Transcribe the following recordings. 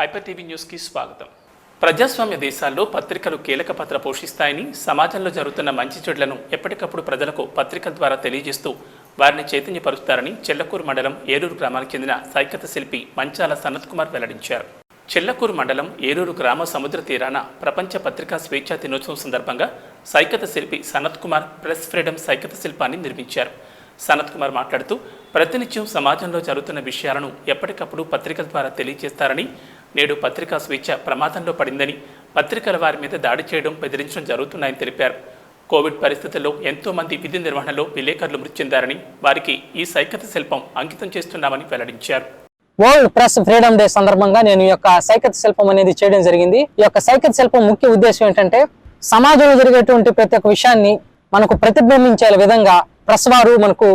Hyper TV న్యూస్కి స్వాగతం. ప్రజాస్వామ్య దేశాల్లో పత్రికలు కీలక పాత్ర పోషిస్తాయని, సమాజంలో జరుగుతున్న మంచి చెడులను ఎప్పటికప్పుడు ప్రజలకు పత్రికల ద్వారా తెలియజేస్తూ వారిని చైతన్యపరుస్తారని చెల్లకూరు మండలం ఏరూరు గ్రామానికి చెందిన సైకత శిల్పి మంచాల సనత్ కుమార్ వెల్లడించారు. చెల్లకూరు మండలం ఏరూరు గ్రామ సముద్ర తీరాన ప్రపంచ పత్రికా స్వేచ్ఛా దినోత్సవం సందర్భంగా సైకత శిల్పి సనత్ కుమార్ ప్రెస్ ఫ్రీడమ్ సైకత శిల్పాన్ని నిర్మించారు. సనత్ కుమార్ మాట్లాడుతూ ప్రతినిత్యం సమాజంలో జరుగుతున్న విషయాలను ఎప్పటికప్పుడు పత్రికల ద్వారా తెలియజేస్తారని, నేడు పత్రికా స్వేచ్ఛ ప్రమాదంలో పడిందని, పత్రికల వారి మీద దాడి చేయడం, బెదిరించడం జరుగుతున్నాయని తెలిపారు. కోవిడ్ పరిస్థితుల్లో ఎంతో మంది విధి నిర్వహణలో విలేకరులు మృతి చెందారని, వారికి ఈ సైకత శిల్పం అంకితం చేస్తున్నామని వెల్లడించారు. వరల్డ్ ప్రెస్ ఫ్రీడమ్ డే సందర్భంగా నేను ఈ యొక్క సైకత శిల్పం అనేది చేయడం జరిగింది. ఈ యొక్క సైకత శిల్పం ముఖ్య ఉద్దేశం ఏంటంటే, సమాజంలో జరిగేటువంటి ప్రతి ఒక్క విషయాన్ని మనకు ప్రతిబింబించే విధంగా ప్రెస్ వారు మనకు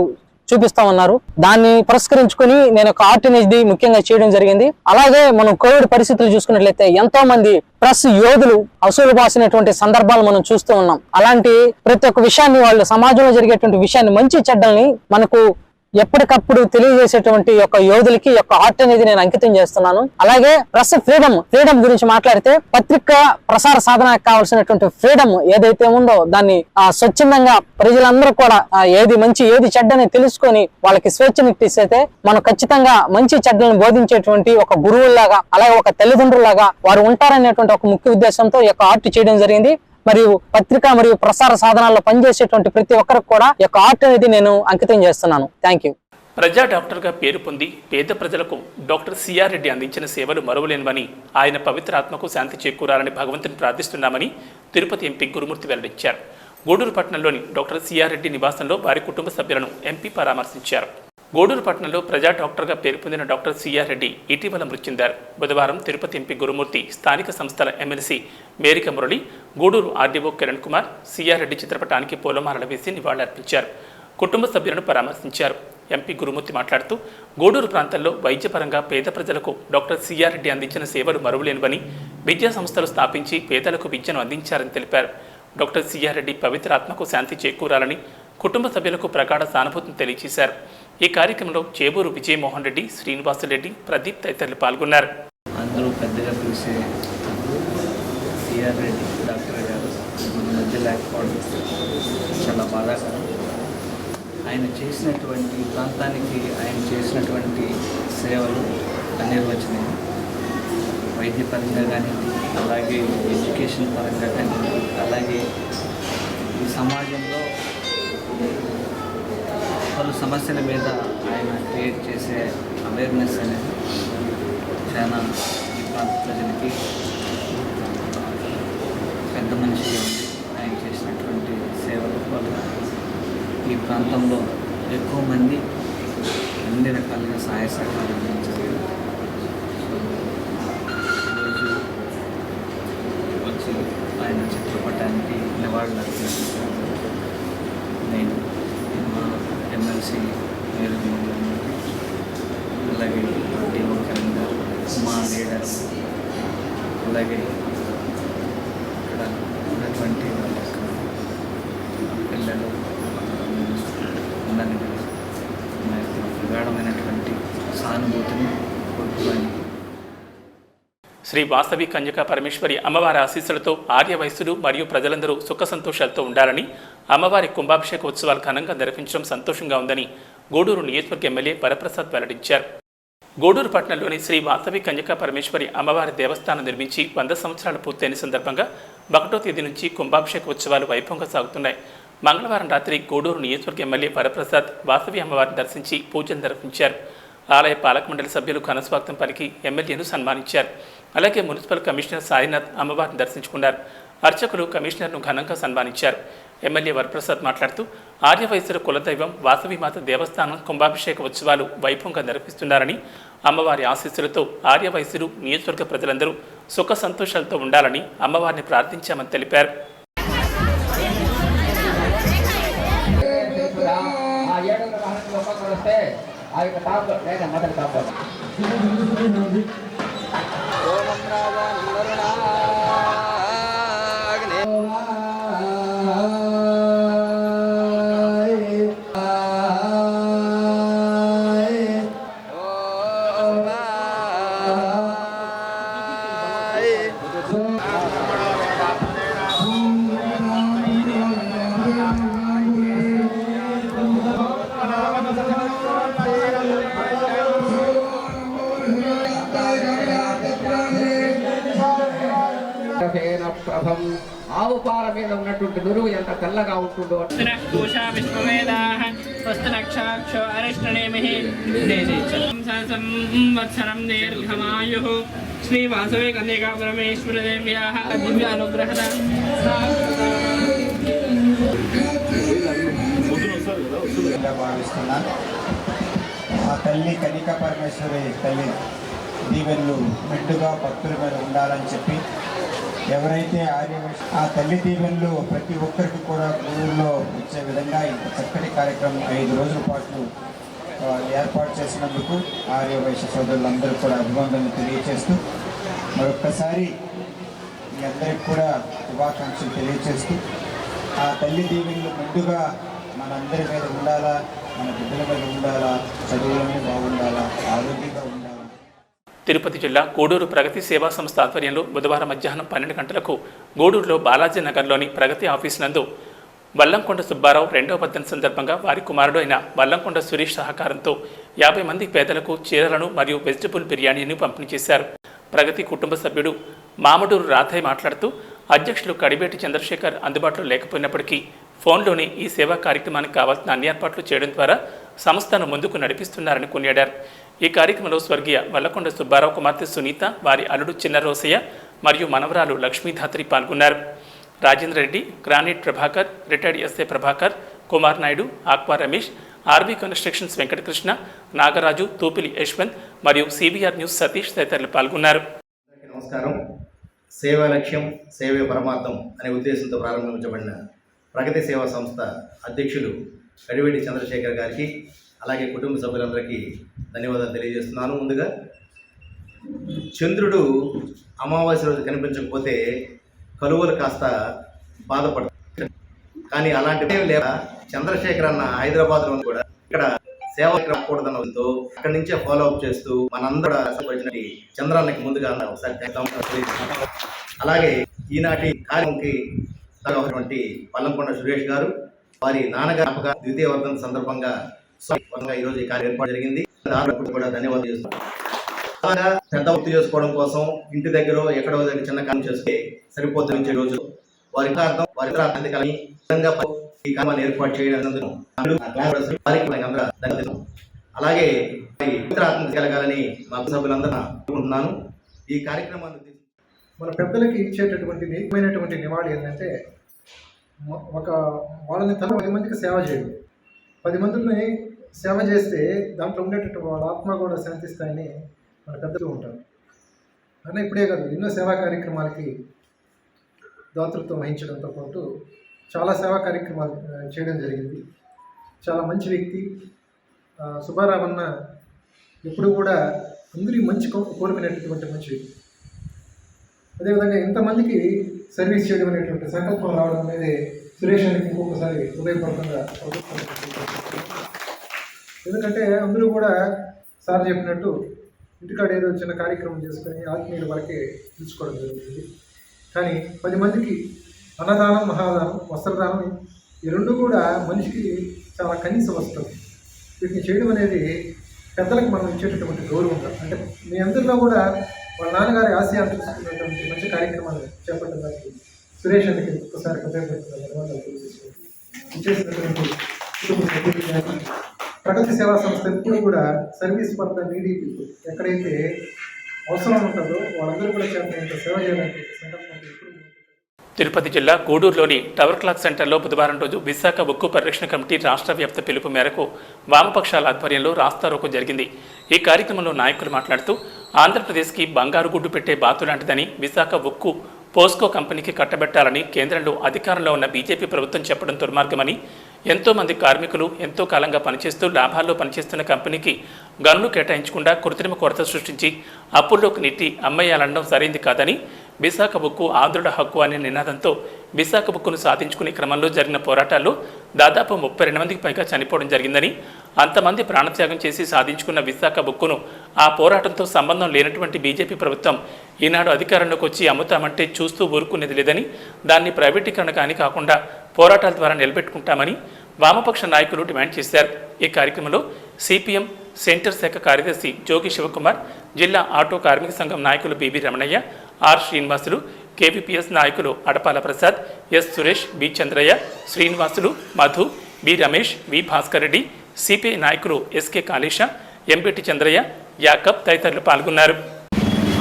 చూపిస్తా ఉన్నారు. దాన్ని పురస్కరించుకుని నేను ఒక ఆర్ట్ అనేది ముఖ్యంగా చేయడం జరిగింది. అలాగే మనం కోవిడ్ పరిస్థితులు చూసుకున్నట్లయితే ఎంతో మంది ప్రెస్ యోధులు అసూలు బాసినటువంటి సందర్భాలు మనం చూస్తూ ఉన్నాం. అలాంటి ప్రతి ఒక్క విషయాన్ని, వాళ్ళు సమాజంలో జరిగేటువంటి విషయాన్ని, మంచి చెడ్డల్ని మనకు ఎప్పటికప్పుడు తెలియజేసేటువంటి యొక్క యోధులకి యొక్క ఆర్ట్ అనేది నేను అంకితం చేస్తున్నాను. అలాగే ప్రెస్ ఫ్రీడమ్ గురించి మాట్లాడితే, పత్రిక ప్రసార సాధనకు కావాల్సినటువంటి ఫ్రీడమ్ ఏదైతే ఉందో దాన్ని స్వచ్ఛందంగా ప్రజలందరూ కూడా ఏది మంచి ఏది చెడ్డని తెలుసుకొని వాళ్ళకి స్వేచ్ఛనిస్తే మనం ఖచ్చితంగా మంచి చెడ్డలను బోధించేటువంటి ఒక గురువుల్లాగా, అలాగే ఒక తల్లిదండ్రులాగా వారు ఉంటారనేటువంటి ఒక ముఖ్య ఉద్దేశంతో ఈ యొక్క ఆర్ట్ చేయడం జరిగింది. మరియు పత్రిక మరియు ప్రసార సాధనాల్లో పనిచేసేటువంటి ప్రతి ఒక్కరికి కూడా ఈ యొక్క ఆర్ట్ అనేది నేను అంకితం చేస్తున్నాను. Thank you. ప్రజా డాక్టర్గా పేరు పొంది పేద ప్రజలకు డాక్టర్ సిఆర్ రెడ్డి అందించిన సేవలు మరువలేనివని, ఆయన పవిత్ర ఆత్మకు శాంతి చేకూరాలని భగవంతుని ప్రార్థిస్తున్నామని తిరుపతి ఎంపీ గురుమూర్తి వెల్లడించారు. గూడూరు పట్టణంలోని డాక్టర్ సిఆర్ రెడ్డి నివాసంలో వారి కుటుంబ సభ్యులను ఎంపీ పరామర్శించారు. గూడూరు పట్టణంలో ప్రజా డాక్టర్గా పేరు పొందిన డాక్టర్ సిఆర్ రెడ్డి ఇటీవల మృతి చెందారు. బుధవారం తిరుపతి ఎంపీ గురుమూర్తి, స్థానిక సంస్థల MLC Merika Murali, Gudur RDO Kiran Kumar CR Reddy చిత్రపటానికి పూలమాలలు వేసి నివాళులర్పించారు. కుటుంబ సభ్యులను పరామర్శించారు. ఎంపీ గురుమూర్తి మాట్లాడుతూ, గూడూరు ప్రాంతంలో వైద్యపరంగా పేద ప్రజలకు డాక్టర్ సిఆర్ రెడ్డి అందించిన సేవలు మరువలేనివని, విద్యా సంస్థలు స్థాపించి పేదలకు విద్యను అందించారని తెలిపారు. డాక్టర్ సిఆర్ రెడ్డి పవిత్ర ఆత్మకు శాంతి చేకూరాలని కుటుంబ సభ్యులకు ప్రగాఢ సానుభూతిని తెలియజేశారు. ఈ కార్యక్రమంలో చేబూరు విజయమోహన్ రెడ్డి, శ్రీనివాసులరెడ్డి, ప్రదీప్ తదితరులు పాల్గొన్నారు. అందరూ పెద్దగా పిలిచే సిఆర్ రెడ్డి డాక్టర్ గారు మన మధ్య లేకపోవడం చాలా బాధాకరం. ఆయన చేసినటువంటి ప్రాంతానికి ఆయన చేసినటువంటి సేవలు అనిర్వచనీయం. వైద్యపరంగా కానీ, అలాగే ఎడ్యుకేషన్ పరంగా కానీ, అలాగే ఈ సమాజంలో పలు సమస్యల మీద ఆయన క్రియేట్ చేసే అవేర్నెస్ అనేది చాలా ఈ ప్రాంత ప్రజలకి పెద్ద మనిషిగా ఉంది. ఆయన చేసినటువంటి సేవల వల్ల ఈ ప్రాంతంలో ఎక్కువ మంది అన్ని రకాలుగా సహాయ సహకారాలు అందించారు. ఈరోజు వచ్చి ఆయన చిత్రపటానికి నివాళులు అర్పించారు. నేను మా ఎమ్మెల్సీ మేరకు అలాగే ఆర్డీఓ కిరణ్ గారు, మా లీడర్స్, అలాగే ఇక్కడ ఉన్నటువంటి వాళ్ళ పిల్లలు అందరినీ మా యొక్క ప్రగాఢమైనటువంటి సానుభూతిని కోరుకోవాలి. శ్రీ వాసవి కన్యకా పరమేశ్వరి అమ్మవారి ఆశీస్సులతో ఆర్య వయస్సులు మరియు ప్రజలందరూ సుఖ సంతోషాలతో ఉండాలని, అమ్మవారి కుంభాభిషేక ఉత్సవాలు ఘనంగా నిర్వహించడం సంతోషంగా ఉందని గూడూరు నియోజకవర్గ ఎమ్మెల్యే వరప్రసాద్ వెల్లడించారు. గూడూరు పట్టణంలోని శ్రీ వాసవి కన్యకా పరమేశ్వరి అమ్మవారి దేవస్థానం నిర్మించి 100 సంవత్సరాలు పూర్తయిన సందర్భంగా 1వ తేదీ నుంచి కుంభాభిషేక ఉత్సవాలు వైభవంగా సాగుతున్నాయి. మంగళవారం రాత్రి గూడూరు నియోజకవర్గ ఎమ్మెల్యే వరప్రసాద్ వాసవి అమ్మవారిని దర్శించి పూజలు నిర్వహించారు. ఆలయ పాలక మండలి సభ్యులు ఘనస్వాగతం పలికి ఎమ్మెల్యేను సన్మానించారు. అలాగే మున్సిపల్ కమిషనర్ సాయినాథ్ అమ్మవారిని దర్శించుకున్నారు. అర్చకులు కమిషనర్ను ఘనంగా సన్మానించారు. ఎమ్మెల్యే వరప్రసాద్ మాట్లాడుతూ, ఆర్యవైశ్యుల కులదైవం వాసవిమాత దేవస్థానం కుంభాభిషేక ఉత్సవాలు వైభవంగా నిర్వహిస్తున్నారని, అమ్మవారి ఆశీస్సులతో ఆర్యవైశ్యులు నియోజకవర్గ ప్రజలందరూ సుఖ సంతోషాలతో ఉండాలని అమ్మవారిని ప్రార్థించామని తెలిపారు. లాభం. ఆవు పాల మీద ఉన్నటువంటి నురుగు ఎంత తెల్లగా ఉంటుందో. శ్రీ వాసవి కన్యకా పరమేశ్వర దేవ్యాః దివ్య అనుగ్రహ భావిస్తున్నాను. ఆ తల్లి కన్యకా పరమేశ్వరి తల్లి దీవెనలు మెండుగా భక్తుల మీద ఉండాలని చెప్పి ఎవరైతే ఆ తల్లి దీవెనలు ప్రతి ఒక్కరికి కూడా ఊళ్ళో ఇచ్చే విధంగా ఇంత చక్కటి కార్యక్రమం 5 రోజుల పాటు ఏర్పాటు చేసినందుకు ఆర్యవైశ్య సోదరులందరూ కూడా అభినందనలు తెలియజేస్తూ మరొక్కసారి మీ అందరికి కూడా శుభాకాంక్షలు తెలియజేస్తూ ఆ తల్లి దీవెనలు మెండుగా మనందరి మీద ఉండాలా, మన బిడ్డల మీద ఉండాలా, చదువులన్నీ బాగుండాలా, ఆరోగ్యంగా ఉండాలా. తిరుపతి జిల్లా గూడూరు ప్రగతి సేవా సంస్థ ఆధ్వర్యంలో బుధవారం మధ్యాహ్నం 12 గంటలకు గూడూరులో బాలాజీ నగర్లోని ప్రగతి ఆఫీస్ నందు వల్లంకొండ సుబ్బారావు 2వ వర్ధంతి సందర్భంగా వారి కుమారుడు అయిన వల్లంకొండ సురేష్ సహకారంతో 50 మంది పేదలకు చీరలను మరియు వెజిటబుల్ బిర్యానీని పంపిణీ చేశారు. ప్రగతి కుటుంబ సభ్యుడు మామడూరు రాథయ్య మాట్లాడుతూ అధ్యక్షులు కడిబేటి చంద్రశేఖర్ అందుబాటులో లేకపోయినప్పటికీ ఫోన్లోనే ఈ సేవా కార్యక్రమానికి కావాల్సిన అన్ని ఏర్పాట్లు చేయడం ద్వారా సంస్థను ముందుకు నడిపిస్తున్నారని కొనియాడారు. ఈ కార్యక్రమంలో స్వర్గీయ వల్లకొండ సుబ్బారావు కుమార్తె సునీత, వారి అల్లుడు చిన్న రోసయ్య మరియు మనవరాలు లక్ష్మీధాత్రి పాల్గొన్నారు. Rajendra Reddy, granite Prabhakar, retired SA Prabhakar, Kumar Naidu, aqua Ramesh, RB constructions Venkatakrishna, Nagaraju, Tupili Yashwanth మరియు సిబిఆర్ న్యూస్ సతీష్ తదితరులు పాల్గొన్నారు. నమస్కారం. సేవా లక్ష్యం సేవే పరమార్థం అనే ఉద్దేశంతో ప్రారంభించబడిన ప్రగతి సేవా సంస్థ అధ్యక్షులు కడివేటి చంద్రశేఖర్ గారికి అలాగే కుటుంబ సభ్యులందరికీ ధన్యవాదాలు తెలియజేస్తున్నాను. ముందుగా చంద్రుడు అమావాస్య రోజు కనిపించకపోతే కలువలు కాస్త బాధపడతారు. కానీ అలాంటి లేక చంద్రశేఖర్ అన్న హైదరాబాద్లో కూడా ఇక్కడ సేవ కూడదనతో అక్కడి నుంచే ఫాలో అప్ చేస్తూ మనందరూ ఆశపడినటువంటి చంద్రానికి ముందుగా ఒకసారి అలాగే ఈనాటి కార్యక్రమంకి వల్లంకొండ సురేష్ గారు వారి నాన్నగారు ద్వితీయ వర్ధంతి సందర్భంగా ఈరోజు ఈ కార్యం ఏర్పాటు జరిగింది. కూడా ధన్యవాదాలు చేస్తున్నాం. పెద్ద వృత్తి చేసుకోవడం కోసం ఇంటి దగ్గర ఎక్కడో దగ్గర చిన్న కార్యం చేస్తే సరిపోతుంది. రోజు వారి అర్థం వారి అందుకని ఈ కార్యాన్ని ఏర్పాటు చేయడం అలాగే కలగాలని మా సభ్యులందరూ అనుకుంటున్నాను. ఈ కార్యక్రమాన్ని మన పెద్దలకి ఇచ్చేటటువంటి నిజమైనటువంటి నివాళి ఏంటంటే వాళ్ళని 10 మందికి సేవ చేయడం. 10 మందిని సేవ చేస్తే దాంట్లో ఉండేటటువంటి వాళ్ళ ఆత్మ కూడా శాంతిస్తాయని మన పెద్దలు ఉంటారు. అలా ఇప్పుడే కాదు, ఎన్నో సేవా కార్యక్రమాలకి దాతృత్వం వహించడంతో పాటు చాలా సేవా కార్యక్రమాలు చేయడం జరిగింది. చాలా మంచి వ్యక్తి సుబ్బారావన్న. ఎప్పుడు కూడా అందరి మంచి కోరుకునేటటువంటి మంచి వ్యక్తి. అదేవిధంగా ఇంతమందికి సర్వీస్ చేయడం అనేటువంటి సంకల్పం రావడం అనేది సురేషానికి ఇంకొకసారి హృదయపూర్వకంగా ఎందుకంటే అందరూ కూడా సార్ చెప్పినట్టు ఇంటికాడ ఏదో చిన్న కార్యక్రమం చేసుకొని ఆత్మీయుల వరకే తీసుకోవడం జరుగుతుంది. కానీ 10 మందికి అన్నదానం, మహాదానం, వస్త్రదానం ఈ రెండు కూడా మనిషికి చాలా కనీస వస్తువు. వీటిని చేయడం అనేది పెద్దలకు మనం ఇచ్చేటటువంటి గౌరవం. అంటే మీ అందరిలో కూడా వాళ్ళ నాన్నగారి ఆశయాలు చూసుకున్నటువంటి మంచి కార్యక్రమాలు చేపట్టడానికి సురేష్ అనికి ఒక్కసారి ధన్యవాదాలు తెలియజేసుకుంటూ ప్రగతి సేవా సంస్థ ఎప్పుడు కూడా service for the needy people ఎక్కడైతే అవసరం ఉంటుందో వాళ్ళందరూ కూడా చేత సేవ చేయడానికి సంకల్పం. తిరుపతి జిల్లా గూడూరులోని టవర్ క్లాక్ సెంటర్లో బుధవారం రోజు విశాఖ ఉక్కు పరిరక్షణ కమిటీ రాష్ట్ర వ్యాప్త పిలుపు మేరకు వామపక్షాల ఆధ్వర్యంలో రాస్తారోకో జరిగింది. ఈ కార్యక్రమంలో నాయకులు మాట్లాడుతూ ఆంధ్రప్రదేశ్కి బంగారు గుడ్డు పెట్టే బాతు లాంటిదని విశాఖ ఉక్కు పోస్కో కంపెనీకి కట్టబెట్టాలని కేంద్రంలో అధికారంలో ఉన్న బీజేపీ ప్రభుత్వం చెప్పడం దుర్మార్గమని, ఎంతోమంది కార్మికులు ఎంతో కాలంగా పనిచేస్తూ లాభాల్లో పనిచేస్తున్న కంపెనీకి గనులు కేటాయించకుండా కృత్రిమ కొరత సృష్టించి అప్పుల్లోకి నెట్టి అమ్మేయాలనడం సరైంది కాదని, విశాఖ ఉక్కు ఆంధ్రుల హక్కు అనే నినాదంతో విశాఖ ఉక్కును సాధించుకునే క్రమంలో జరిగిన పోరాటాల్లో దాదాపు 32 మందికి పైగా చనిపోవడం జరిగిందని, అంతమంది ప్రాణత్యాగం చేసి సాధించుకున్న విశాఖ ఉక్కును ఆ పోరాటంతో సంబంధం లేనటువంటి బీజేపీ ప్రభుత్వం ఈనాడు అధికారంలోకి వచ్చి అమ్ముతామంటే చూస్తూ ఊరుకునేది లేదని, దాన్ని ప్రైవేటీకరణ కానీ కాకుండా పోరాటాల ద్వారా నిలబెట్టుకుంటామని వామపక్ష నాయకులు డిమాండ్ చేశారు. ఈ కార్యక్రమంలో సిపిఎం సెంటర్ శాఖ కార్యదర్శి జోగి శివకుమార్, జిల్లా ఆటో కార్మిక సంఘం నాయకులు BB Ramanaiah, R Srinivasulu, KVPS నాయకులు Adapala Prasad, S Suresh, B Chandraiah, Srinivasulu, Madhu, B Ramesh, V Bhaskar Reddy, CPI నాయకులు ఎస్కే కాళేశ, ఎంపీటీ చంద్రయ్య, యాకబ్ తదితరులు పాల్గొన్నారు.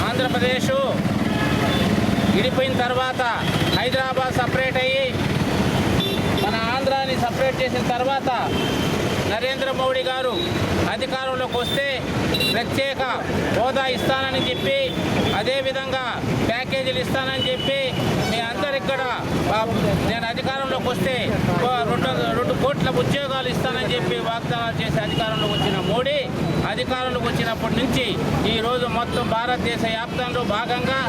ఆంధ్రప్రదేశ్ విడిపోయిన తర్వాత హైదరాబాద్ సపరేట్ అయ్యి మన ఆంధ్రాని సపరేట్ చేసిన తర్వాత నరేంద్ర మోడీ గారు అధికారంలోకి వస్తే ప్రత్యేక హోదా ఇస్తానని చెప్పి, అదేవిధంగా ప్యాకేజీలు ఇస్తానని చెప్పి, మీ అందరికి కూడా నేను అధికారంలోకి వస్తే 2 కోట్ల ఉద్యోగాలు ఇస్తానని చెప్పి వాగ్దానాలు చేసి అధికారంలోకి వచ్చిన మోడీ అధికారంలోకి వచ్చినప్పటి నుంచి ఈరోజు మొత్తం భారతదేశ వ్యాప్తంలో భాగంగా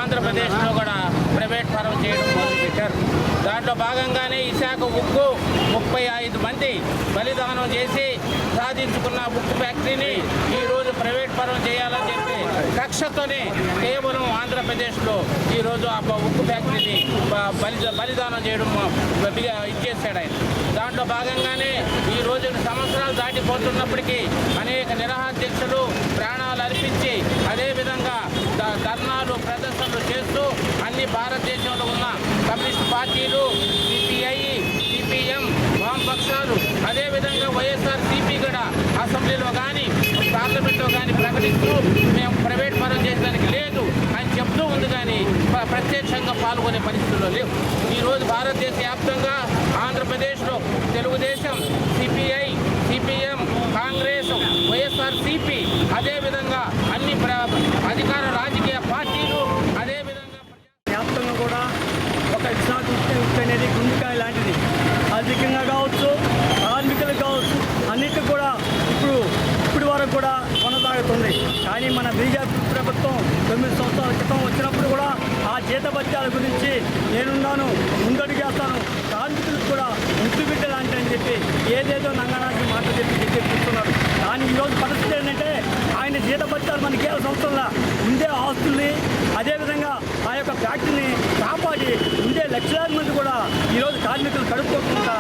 ఆంధ్రప్రదేశ్లో కూడా ప్రైవేట్ పరం చేయడం మొదలుపెట్టారు. దాంట్లో భాగంగానే విశాఖ ఉక్కు 35 మంది బలిదానం చేసి సాధించుకున్న ఉక్కు ఫ్యాక్టరీని ఈరోజు ప్రైవేట్ పరం చేయాలని చెప్పి కక్షతోనే కేవలం ఆంధ్రప్రదేశ్లో ఈరోజు ఆ ఉక్కు ఫ్యాక్టరీని బలిదానం చేయడం ఇచ్చేసాడు ఆయన. దాంట్లో భాగంగానే ఈరోజు సంవత్సరాలు దాటిపోతున్నప్పటికీ అనేక నిరాహారదీక్షలు ప్రాణాలు అర్పించి అదేవిధంగా ధర్నాలు ప్రదర్శనలు చేస్తూ అన్ని భారతదేశంలో ఉన్న కమ్యూనిస్ట్ పార్టీలు, సిపిఐ, సిపిఎం, వామపక్షాలు, అదేవిధంగా వైఎస్ఆర్సీపీ కూడా అసెంబ్లీలో కానీ పార్లమెంట్లో కానీ ప్రకటిస్తూ మేము ప్రైవేట్ పరం చేసేదానికి లేదు అని చెప్తూ ఉంది, కానీ ప్రత్యక్షంగా పాల్గొనే పరిస్థితుల్లో లేవు. ఈరోజు భారతదేశ వ్యాప్తంగా ఆంధ్రప్రదేశ్లో తెలుగుదేశం, సిపిఐ, సిపిఎం, కాంగ్రెస్, వైఎస్ఆర్సీపీ, అదేవిధంగా అన్ని అధికార రాజకీయ పార్టీలు, అదేవిధంగా వ్యాప్తంగా కూడా ఒక విశాఖ ఉక్కు అనేది గుండెకాయ లాంటిది. ఆర్థికంగా కావచ్చు, కార్మికులకు కావచ్చు, అన్నిటికీ కూడా ఇప్పటి వరకు కూడా కొనసాగుతుంది. కానీ మన బీజేపీ ప్రభుత్వం 9 సంవత్సరాల క్రితం వచ్చినప్పుడు కూడా ఆ జీతభత్యాల గురించి నేనున్నాను, ముందడుగు చేస్తాను, కార్మికులకు కూడా ముద్దు బిడ్డ లాంటి అని చెప్పి ఏదేదో నంగనాకి మాట చెప్పి కూర్చున్నారు. కానీ ఈరోజు పరిస్థితి ఏంటంటే ఆయన జీతభత్యాలు మనకి సంవత్సరంలో ఉండే ఆస్తుల్ని, అదేవిధంగా ఆ యొక్క ఫ్యాక్టరీని కాపాడి ఉండే లక్షలాది మంది కూడా ఈరోజు కార్మికులు కడుక్కోకుండా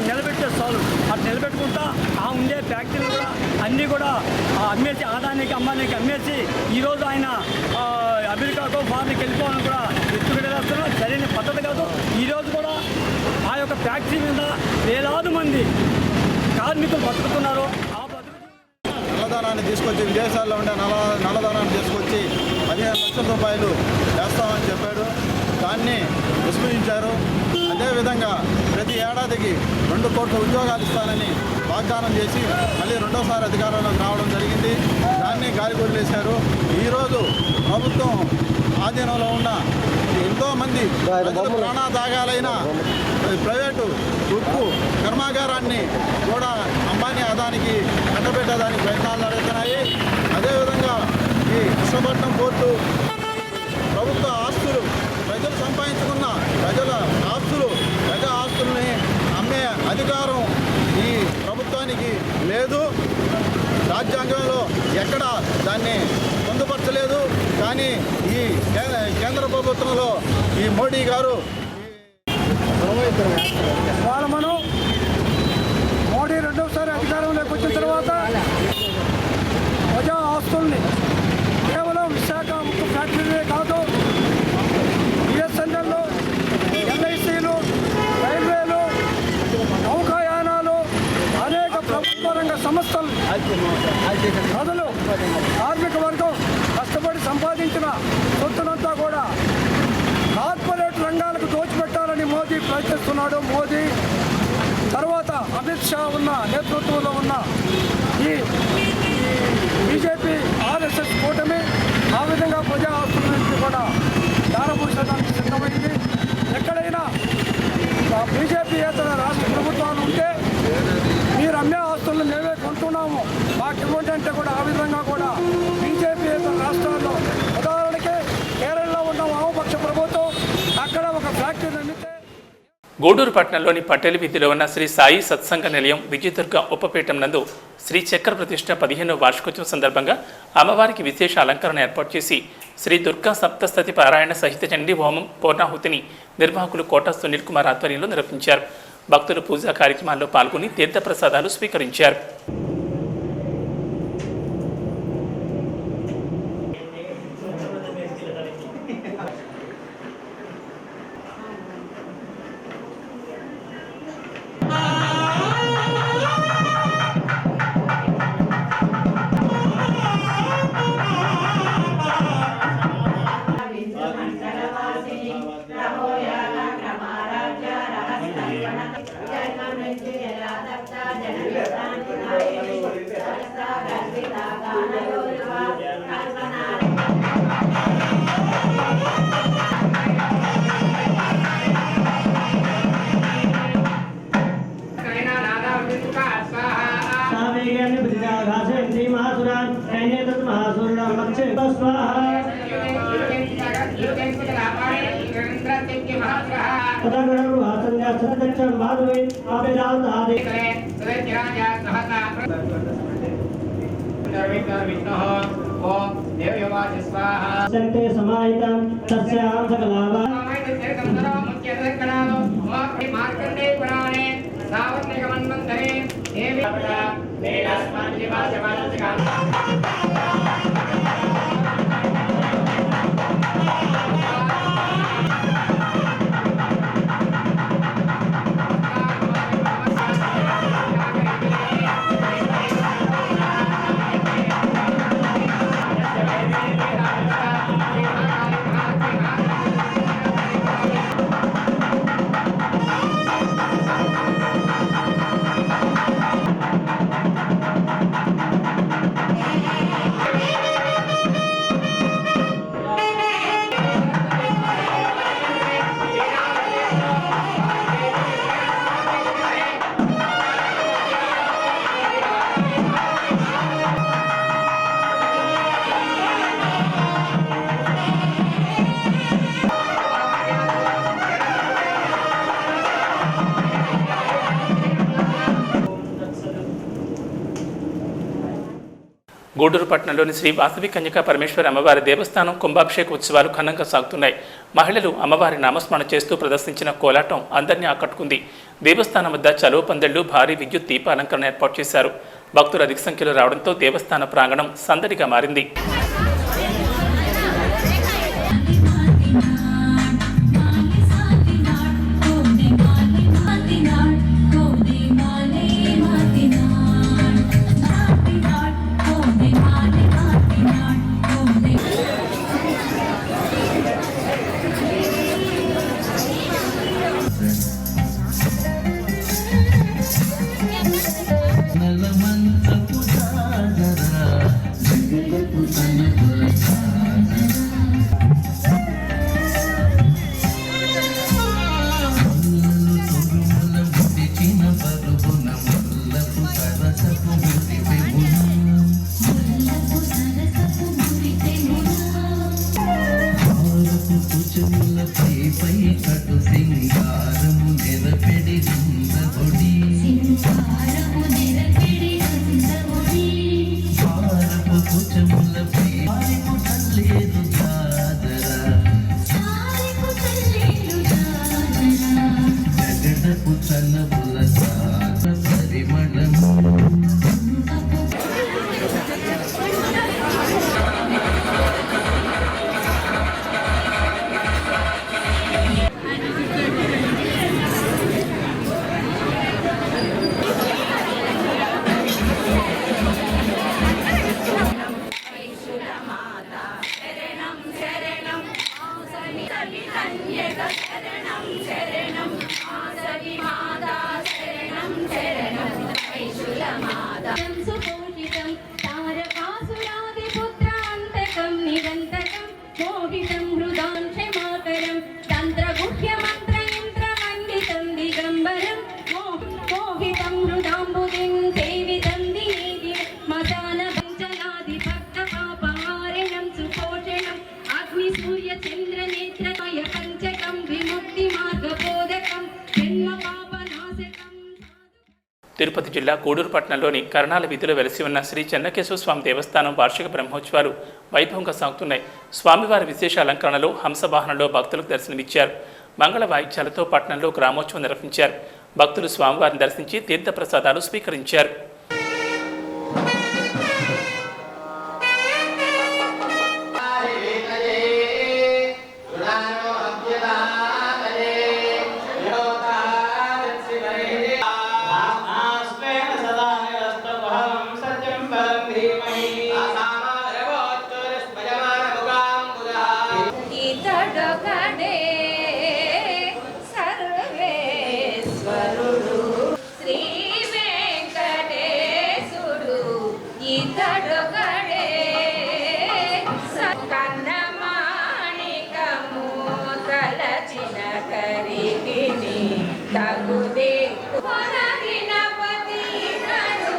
నిలబెట్టే చాలు అటు నిలబెట్టుకుంటా ఆ ఉండే ఫ్యాక్టరీలు కూడా అన్నీ కూడా అమ్మేసి ఆదాయానికి అమ్మానికి అమ్మేసి ఈరోజు ఆయన అమెరికాకో ఫారెన్కి వెళ్ళిపోవాలని కూడా ఎత్తుగడేస్తున్నారు. సరైన పద్ధతి కాదు. ఈరోజు కూడా ఆ యొక్క ఫ్యాక్టరీ మీద వేలాది మంది కార్మికులు బతుకుతున్నారు. ఆ నల్లధనాన్ని తీసుకొచ్చి విదేశాల్లో ఉండే నల్లధనాన్ని తీసుకొచ్చి 15 లక్షల రూపాయలు వేస్తామని చెప్పాడు. దాన్ని విస్మరించారు. అదేవిధంగా ప్రతి ఏడాదికి 2 కోట్ల ఉద్యోగాలు ఇస్తానని వాగ్దానం చేసి మళ్ళీ రెండోసారి అధికారంలోకి రావడం జరిగింది. దాన్ని గాలికొదిలేశారు. ఈరోజు ప్రభుత్వం ఆధీనంలో ఉన్న ఎంతోమంది ప్రజలు ప్రాణాదాగాలైన ప్రైవేటు ఉక్కు కర్మాగారాన్ని కూడా అంబానీ అదానికి కట్టబెట్టడానికి ప్రయత్నాలు నడుస్తున్నాయి. అదేవిధంగా ఈ కృష్ణపట్నం పోర్టు ప్రభుత్వ ఆస్తులు, ప్రజలు సంపాదించుకున్న ప్రజల ఆస్తులు, ప్రజా ఆస్తుల్ని అమ్మే అధికారం ఈ ప్రభుత్వానికి లేదు. రాజ్యాంగంలో ఎక్కడ దాన్ని పొందుపరచలేదు. కానీ ఈ కేంద్ర ప్రభుత్వంలో ఈ మోడీ గారు మనం మోడీ రెండవసారి అధికారంలోకి వచ్చిన తర్వాత ప్రజా ఆస్తుల్ని కేవలం విశాఖ ఉక్కు ఫ్యాక్టరీలే కాదు, బిఎస్ఎన్ఎల్, ఎల్ఐసీలు, రైల్వేలు, నౌకాయానాలు, అనేక ప్రభుత్వ రంగ సంస్థలు, ప్రజలు, కార్మిక వర్గం కష్టపడి సంపాదించిన సొత్తునంతా కూడా కార్పొరేట్ రంగాలకు దోచిపెట్టాలని మోదీ ప్రయత్నిస్తున్నాడు. మోదీ తర్వాత అమిత్ షా ఉన్న నేతృత్వంలో ఉన్న ఈ బీజేపీ ఆర్ఎస్ఎస్ కూటమి ఆ విధంగా ప్రజా ఆస్తుల నుంచి కూడా దారపురుషడానికి సిద్ధమైంది. ఎక్కడైనా బీజేపీయేతర రాష్ట్ర ప్రభుత్వాలు ఉంటే మీరు అమ్మే ఆస్తులను మేమే కొంటున్నాము, మాకు ఇవ్వండి అంటే కూడా ఆ విధంగా కూడా బీజేపీయేతర రాష్ట్రాల్లో, ఉదాహరణకి కేరళలో ఉన్న వామపక్ష ప్రభుత్వం అక్కడ ఒక ఫ్యాక్టరీ నిర్మితే గూడూరు పట్టణంలోని పటేల్ వీధిలో ఉన్న శ్రీ సాయి సత్సంగ నిలయం విజయదుర్గ ఉపపీఠం నందు శ్రీ చక్ర ప్రతిష్ఠ 15వ వార్షికోత్సవం సందర్భంగా అమ్మవారికి విశేష అలంకరణ ఏర్పాటు చేసి శ్రీ దుర్గా సప్తస్థతి పారాయణ సహిత చండీ హోమం పూర్ణాహుతిని నిర్వాహకులు కోట సునీల్ కుమార్ ఆధ్వర్యంలో నిర్వహించారు. భక్తులు పూజా కార్యక్రమాల్లో పాల్గొని తీర్థప్రసాదాలు స్వీకరించారు. గూడూరు పట్టణంలోని శ్రీ వాసవి కన్యకా పరమేశ్వరి అమ్మవారి దేవస్థానం కుంభాభిషేక ఉత్సవాలు ఘనంగా సాగుతున్నాయి. మహిళలు అమ్మవారి నామస్మరణ చేస్తూ ప్రదర్శించిన కోలాటం అందరినీ ఆకట్టుకుంది. దేవస్థానం వద్ద చలువ పందిళ్లు, భారీ విద్యుత్ దీప అలంకరణ ఏర్పాటు చేశారు. భక్తులు అధిక సంఖ్యలో రావడంతో దేవస్థాన ప్రాంగణం సందడిగా మారింది. తిరుపతి జిల్లా గూడూరు పట్టణంలోని కర్ణాల వీధిలో వెలిసి ఉన్న శ్రీ చెన్నకేశవ స్వామి దేవస్థానం వార్షిక బ్రహ్మోత్సవాలు వైభవంగా సాగుతున్నాయి. స్వామివారి విశేష అలంకరణలో హంసవాహనంలో భక్తులకు దర్శనమిచ్చారు. మంగళ వాయిద్యాలతో పట్టణంలో గ్రామోత్సవం నిర్వహించారు. భక్తులు స్వామివారిని దర్శించి తీర్థప్రసాదాలు స్వీకరించారు. Tagudi, Pona Gina Pati Kanu,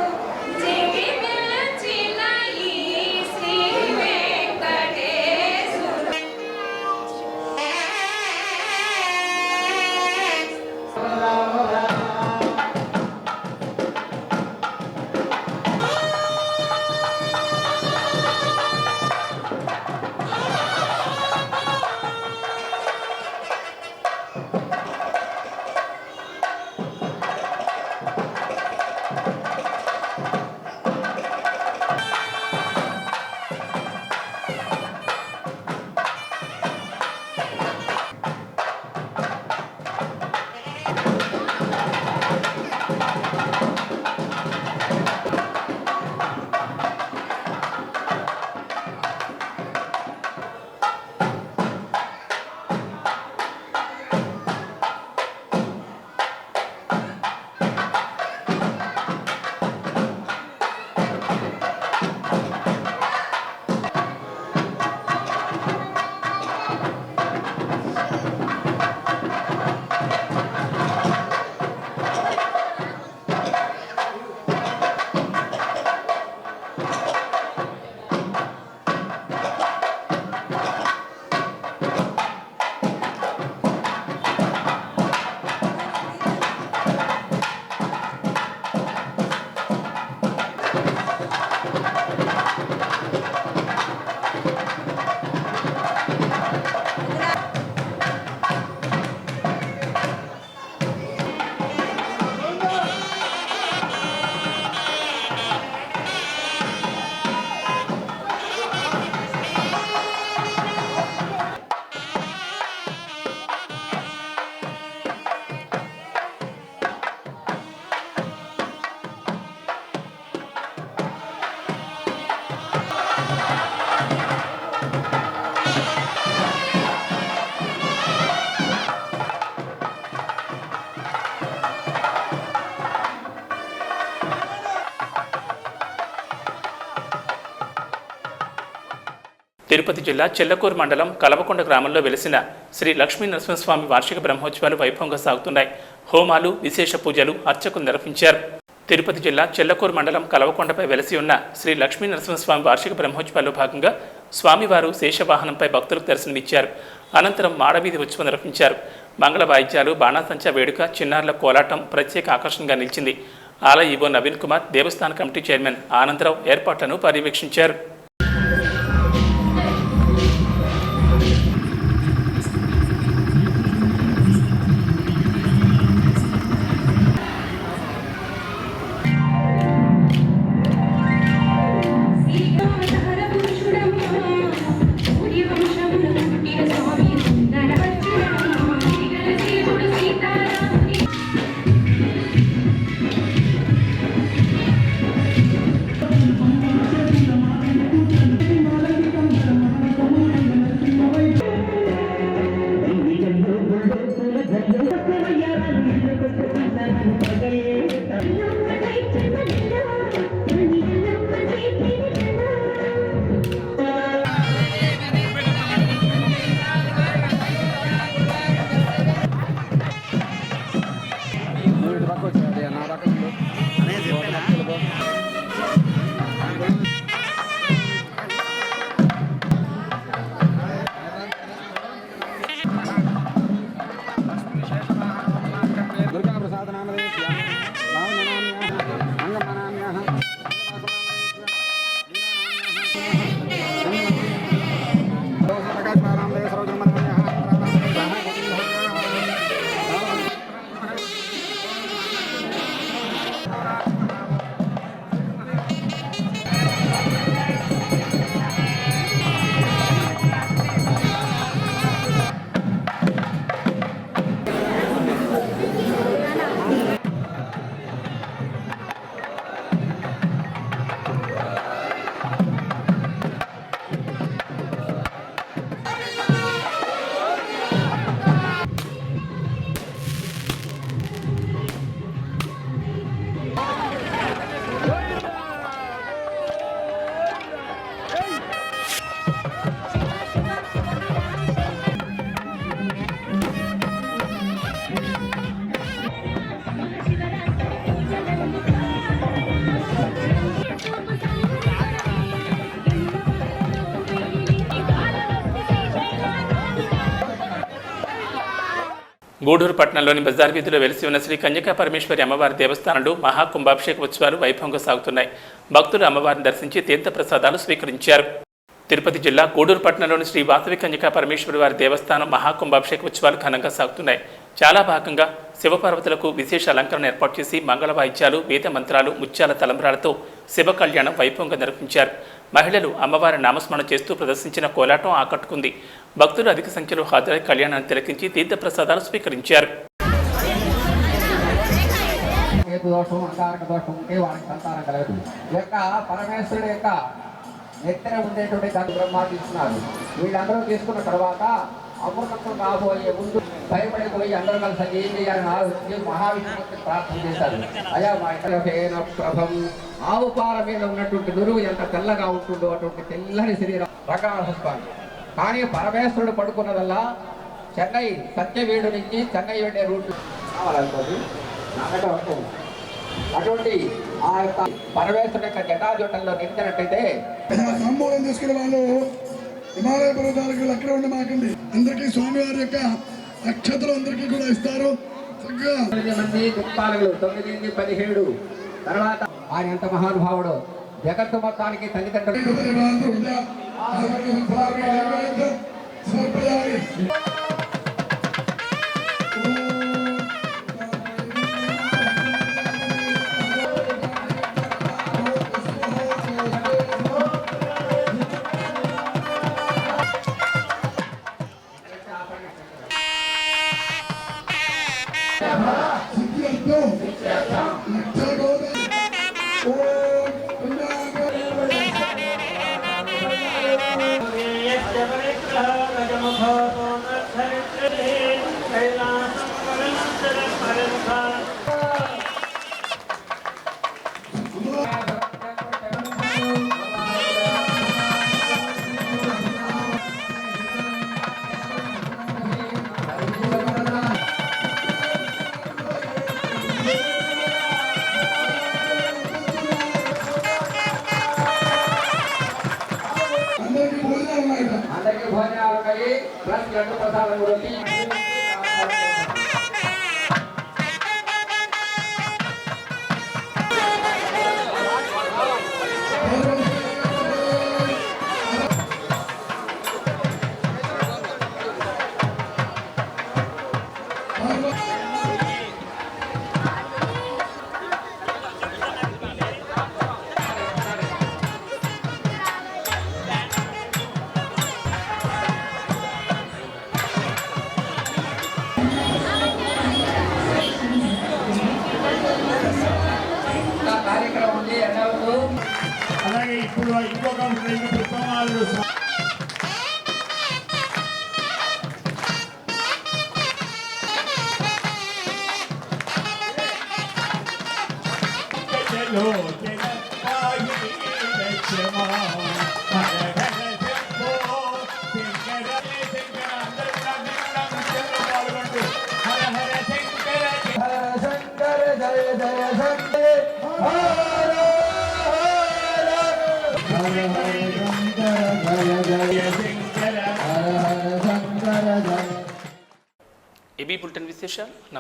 Tirupati జిల్లా చెల్లకూరు మండలం కలవకొండ గ్రామంలో వెలిసిన శ్రీ లక్ష్మీ నరసింహస్వామి వార్షిక బ్రహ్మోత్సవాలు వైభవంగా సాగుతున్నాయి. హోమాలు, విశేష పూజలు, అర్చకులు నిర్వహించారు. తిరుపతి జిల్లా చెల్లకూరు మండలం కలవకొండపై వెలసి ఉన్న శ్రీ లక్ష్మీ నరసింహస్వామి వార్షిక బ్రహ్మోత్సవాల్లో భాగంగా స్వామివారు శేషవాహనంపై భక్తులకు దర్శనమిచ్చారు. అనంతరం మాడవీధి ఉత్సవం నిర్వహించారు. మంగళ వాయిద్యాలు, బాణాసంచా వేడుక, చిన్నారుల కోలాటం ప్రత్యేక ఆకర్షణగా నిలిచింది. ఆలయ ఈవో నవీన్ కుమార్, దేవస్థాన కమిటీ చైర్మన్ ఆనందరావు ఏర్పాట్లను పర్యవేక్షించారు. గూడూరు పట్టణంలోని బజార్ వీధిలో వెలిసి ఉన్న శ్రీ కన్యకా పరమేశ్వరి అమ్మవారి దేవస్థానంలో మహాకుంభాభిషేక ఉత్సవాలు వైభవంగా సాగుతున్నాయి. భక్తులు అమ్మవారిని దర్శించి తీర్థప్రసాదాలు స్వీకరించారు. తిరుపతి జిల్లా గూడూరు పట్టణంలోని శ్రీ వాసవి కన్యకా పరమేశ్వరి వారి దేవస్థానం మహాకుంభాభిషేక ఉత్సవాలు ఘనంగా సాగుతున్నాయి. చాలా భాగంగా శివపార్వతులకు విశేష అలంకరణ ఏర్పాటు చేసి మంగళ వాయిద్యాలు, వేద మంత్రాలు, ముత్యాల తలంబ్రాలతో శివ కళ్యాణం వైభవంగా నిర్వహించారు. మహిళలు అమ్మవారి నామస్మరణ చేస్తూ ప్రదర్శించిన కోలాటం ఆకట్టుకుంది. భక్తులు అధిక సంఖ్యలో హాజరై కళ్యాణాన్ని తిలకించి తీర్థప్రసాదాలు స్వీకరించారు. దోషం, అంగారక దోషం ఉంటే వారికి సంతానం కలగదు. యొక్క పరమేశ్వరుడు యొక్క నెత్తన ఉండేటువంటి దాన్ని బ్రహ్మ తీసుకున్నారు. వీళ్ళందరూ తీసుకున్న తర్వాత అమృతత్వం కాబోయే ముందు భయపడిపోయి అందరూ కలిసి ఏం చేయాలని ఆలోచించి మహావిష్ణుమూర్తి ప్రార్థన చేశారు. అయా మా ప్రభం ఆవు పాల మీద ఉన్నటువంటి నురుగు ఎంత తెల్లగా ఉంటుందో అటువంటి తెల్లని శరీరం ప్రకాశిస్తాను. కానీ పరమేశ్వరుడు పడుకున్నదల్లా చెన్నై సత్యవేడు నుంచి చెన్నై వెళ్ళే రూట్ కావాలనుకోండి. అటువంటి ఆ యొక్క పరమేశ్వరుడు యొక్క జటాజోటంలో నిలిచినట్టయితే సంబోధన తీసుకునే వాళ్ళు హిమాలయ పర్వతాలకు అక్కడ ఉండి మాకండి. అందరికీ స్వామివారి యొక్క అక్షతలు అందరికీ కూడా ఇస్తారు. 9 మంది దిక్పాలకులు 9, 17 తర్వాత ఆయన ఎంత మహానుభావుడు. జగత్తు మొత్తానికి తల్లిదండ్రులు భోజనాలకై ప్లస్ లడ్డు ప్రసాదం కూడా వచ్చి కార్యక్రమం ఉంది ఎన్నవద్దు. అలాగే ఇప్పుడు ఇంకొక పుష్పమాలు శంకర జయ జయ శంకర హర హర శంకర జయ జయ శంకర హర హర శంకర జయ. ఏబీ బులెటిన్ విశేషాలు.